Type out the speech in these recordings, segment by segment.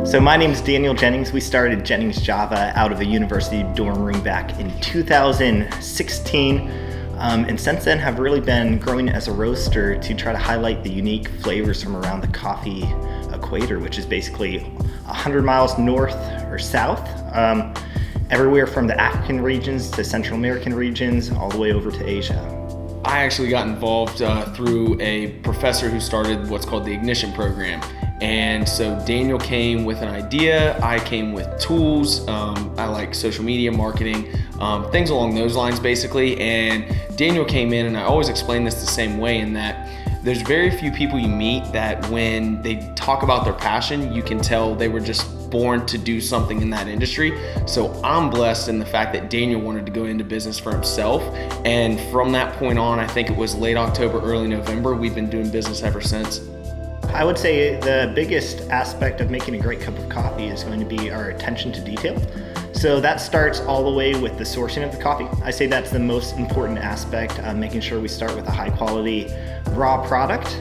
So my name is Daniel Jennings. We started Jennings Java out of a university dorm room back in 2016. And since then have really been growing as a roaster to try to highlight the unique flavors from around the coffee equator, which is basically 100 miles north or south, everywhere from the African regions to Central American regions, all the way over to Asia. I actually got involved through a professor who started what's called the Ignition program. And so Daniel came with an idea, I came with tools, I like social media marketing, things along those lines basically. And Daniel came in, and I always explain this the same way, in that there's very few people you meet that when they talk about their passion, you can tell they were just born to do something in that industry. So I'm blessed in the fact that Daniel wanted to go into business for himself. And from that point on, I think it was late October, early November, we've been doing business ever since. I would say the biggest aspect of making a great cup of coffee is going to be our attention to detail. So that starts all the way with the sourcing of the coffee. I say that's the most important aspect, making sure we start with a high quality raw product.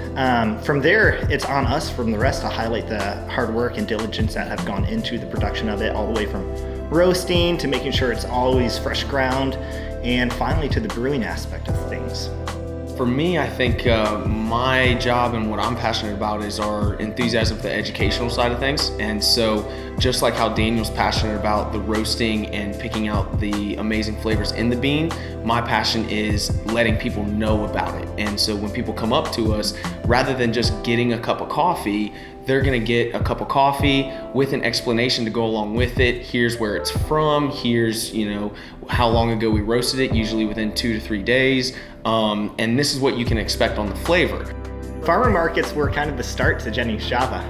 From there, it's on us from the rest to highlight the hard work and diligence that have gone into the production of it, all the way from roasting to making sure it's always fresh ground, and finally to the brewing aspect of things. For me, I think my job and what I'm passionate about is our enthusiasm for the educational side of things. And so just like how Daniel's passionate about the roasting and picking out the amazing flavors in the bean, my passion is letting people know about it. And so when people come up to us, rather than just getting a cup of coffee, they're gonna get a cup of coffee with an explanation to go along with it. Here's where it's from, here's how long ago we roasted it, usually within 2 to 3 days. And this is what you can expect on the flavor. Farmer markets were kind of the start to Jennings Java.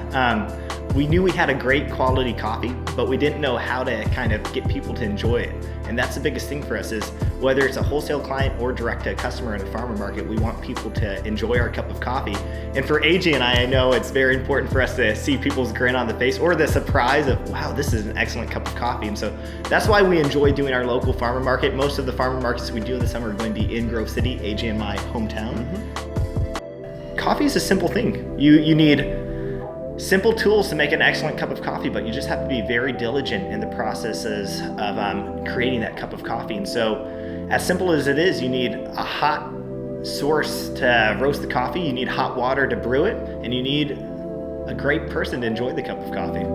We knew we had a great quality coffee, but we didn't know how to kind of get people to enjoy it. And that's the biggest thing for us, is whether it's a wholesale client or direct to a customer in a farmer market, we want people to enjoy our cup of coffee. And for AJ and I know it's very important for us to see people's grin on the face or the surprise of, wow, this is an excellent cup of coffee. And so that's why we enjoy doing our local farmer market. Most of the farmer markets we do in the summer are going to be in Grove City, AJ and my hometown. Coffee is a simple thing. You need simple tools to make an excellent cup of coffee, but you just have to be very diligent in the processes of creating that cup of coffee. And so as simple as it is, you need a hot source to roast the coffee, you need hot water to brew it, and you need a great person to enjoy the cup of coffee.